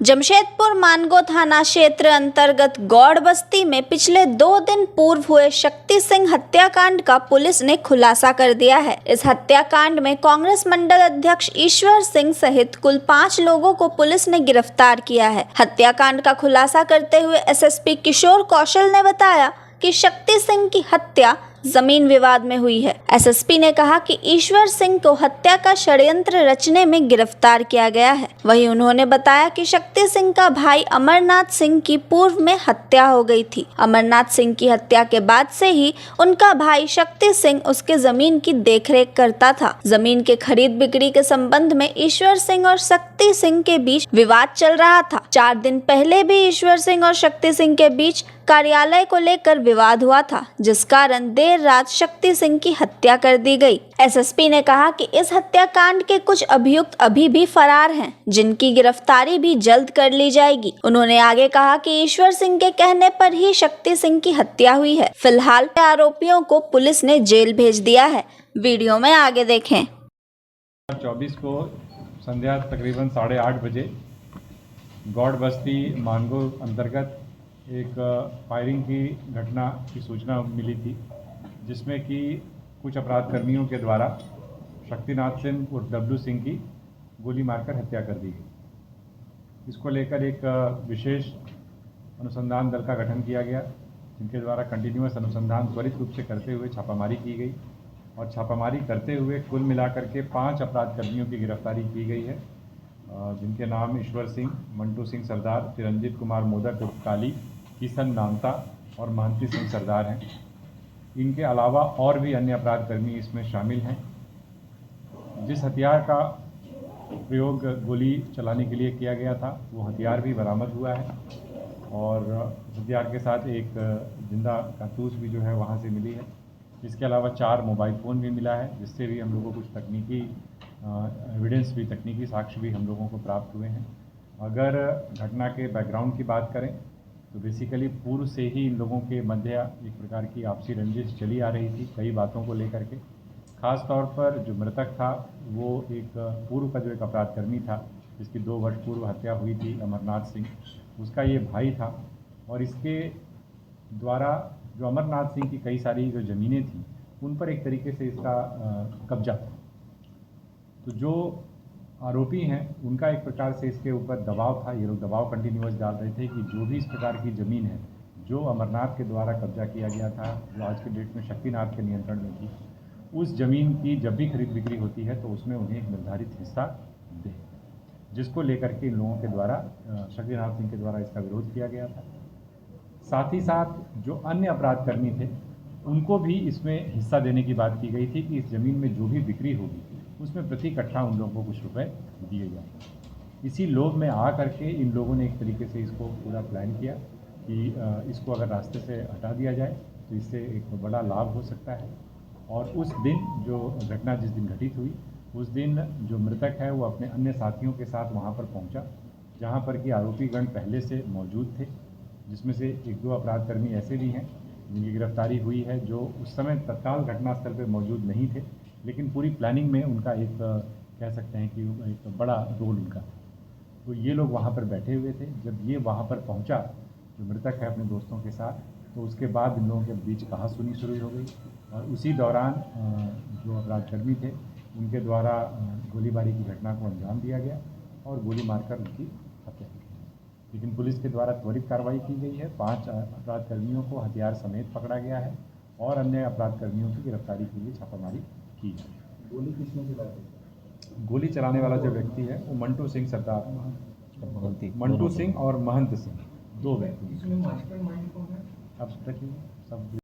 जमशेदपुर मानगो थाना क्षेत्र अंतर्गत गौड़ बस्ती में पिछले 2 दिन पूर्व हुए शक्ति सिंह हत्याकांड का पुलिस ने खुलासा कर दिया है। इस हत्याकांड में कांग्रेस मंडल अध्यक्ष ईश्वर सिंह सहित कुल 5 लोगों को पुलिस ने गिरफ्तार किया है। हत्याकांड का खुलासा करते हुए एसएसपी किशोर कौशल ने बताया कि शक्ति सिंह की हत्या जमीन विवाद में हुई है। एसएसपी ने कहा कि ईश्वर सिंह को हत्या का षड्यंत्र रचने में गिरफ्तार किया गया है। वहीं उन्होंने बताया कि शक्ति सिंह का भाई अमरनाथ सिंह की पूर्व में हत्या हो गई थी। अमरनाथ सिंह की हत्या के बाद से ही उनका भाई शक्ति सिंह उसके जमीन की देखरेख करता था। जमीन के खरीद बिक्री के संबंध में ईश्वर सिंह और शक्ति सिंह के बीच विवाद चल रहा था। 4 दिन पहले भी ईश्वर सिंह और शक्ति सिंह के बीच कार्यालय को लेकर विवाद हुआ था, जिस कारण देर रात शक्ति सिंह की हत्या कर दी गई। एसएसपी ने कहा कि इस हत्याकांड के कुछ अभियुक्त अभी भी फरार हैं, जिनकी गिरफ्तारी भी जल्द कर ली जाएगी। उन्होंने आगे कहा कि ईश्वर सिंह के कहने पर ही शक्ति सिंह की हत्या हुई है। फिलहाल आरोपियों को पुलिस ने जेल भेज दिया है। वीडियो में आगे देखें। 24 को संध्या तकरीबन 8:30 बजे गौड़ बस्ती मानगो अंतर्गत एक फायरिंग की घटना की सूचना मिली थी, जिसमें कि कुछ अपराध कर्मियों के द्वारा शक्तिनाथ सिंह उर्फ डब्लू सिंह की गोली मारकर हत्या कर दी गई। इसको लेकर एक विशेष अनुसंधान दल का गठन किया गया, जिनके द्वारा कंटिन्यूअस अनुसंधान त्वरित रूप से करते हुए छापामारी की गई और छापामारी करते हुए कुल मिलाकर के 5 अपराध कर्मियों की गिरफ्तारी की गई है, जिनके नाम ईश्वर सिंह, मंटू सिंह सरदार, चिरंजीत कुमार मोदक उर्फ काली, किशन नामता और महंती सिंह सरदार हैं। इनके अलावा और भी अन्य अपराध कर्मी इसमें शामिल हैं। जिस हथियार का प्रयोग गोली चलाने के लिए किया गया था, वो हथियार भी बरामद हुआ है और हथियार के साथ एक जिंदा कारतूस भी जो है वहाँ से मिली है। इसके अलावा 4 मोबाइल फ़ोन भी मिला है, जिससे भी हम लोगों को कुछ तकनीकी एविडेंस भी, तकनीकी साक्ष्य भी हम लोगों को प्राप्त हुए हैं। अगर घटना के बैकग्राउंड की बात करें तो बेसिकली पूर्व से ही इन लोगों के मध्य एक प्रकार की आपसी रंजिश चली आ रही थी, कई बातों को लेकर के। ख़ास तौर पर जो मृतक था वो एक पूर्व का जो एक अपराधकर्मी था, जिसकी 2 वर्ष पूर्व हत्या हुई थी, अमरनाथ सिंह, उसका ये भाई था और इसके द्वारा जो अमरनाथ सिंह की कई सारी जो ज़मीनें थीं उन पर एक तरीके से इसका कब्जा था। तो जो आरोपी हैं उनका एक प्रकार से इसके ऊपर दबाव था। ये लोग दबाव कंटिन्यूअस डाल रहे थे कि जो भी इस प्रकार की ज़मीन है जो अमरनाथ के द्वारा कब्जा किया गया था, जो आज के डेट में शक्तिनाथ के नियंत्रण में थी, उस ज़मीन की जब भी खरीद बिक्री होती है तो उसमें उन्हें एक निर्धारित हिस्सा दे, जिसको लेकर के इन लोगों के द्वारा शक्तिनाथ सिंह के द्वारा इसका विरोध किया गया था। साथ ही साथ जो अन्य अपराध कर्मी थे उनको भी इसमें हिस्सा देने की बात की गई थी कि इस ज़मीन में जो भी बिक्री होगी उसमें प्रति कट्ठा उन लोगों को कुछ रुपए दिए जाएंगे। इसी लोभ में आ करके इन लोगों ने एक तरीके से इसको पूरा प्लान किया कि इसको अगर रास्ते से हटा दिया जाए तो इससे एक बड़ा लाभ हो सकता है। और उस दिन जो घटना जिस दिन घटित हुई, उस दिन जो मृतक है वो अपने अन्य साथियों के साथ वहाँ पर पहुँचा, जहाँ पर कि आरोपीगण पहले से मौजूद थे, जिसमें से 1-2 अपराध कर्मी ऐसे भी हैं जिनकी गिरफ्तारी हुई है, जो उस समय तत्काल घटनास्थल पर मौजूद नहीं थे, लेकिन पूरी प्लानिंग में उनका एक कह सकते हैं कि एक बड़ा रोल उनका था। तो ये लोग वहाँ पर बैठे हुए थे। जब ये वहाँ पर पहुँचा जो मृतक है अपने दोस्तों के साथ, तो उसके बाद इन लोगों के बीच कहासुनी शुरू हो गई और उसी दौरान जो अपराधकर्मी थे उनके द्वारा गोलीबारी की घटना को अंजाम दिया गया और गोली मारकर उनकी हत्या की गई। लेकिन पुलिस के द्वारा त्वरित कार्रवाई की गई है। 5 अपराधकर्मियों को हथियार समेत पकड़ा गया है और अन्य अपराधकर्मियों की गिरफ्तारी के लिए छापामारी की है। गोली किसने चलाई? गोली चलाने वाला जो व्यक्ति है वो मंटू सिंह सरदार, मंटू सिंह और महंत सिंह, 2 व्यक्ति। इसमें मास्टरमाइंड कौन है? अब तक सब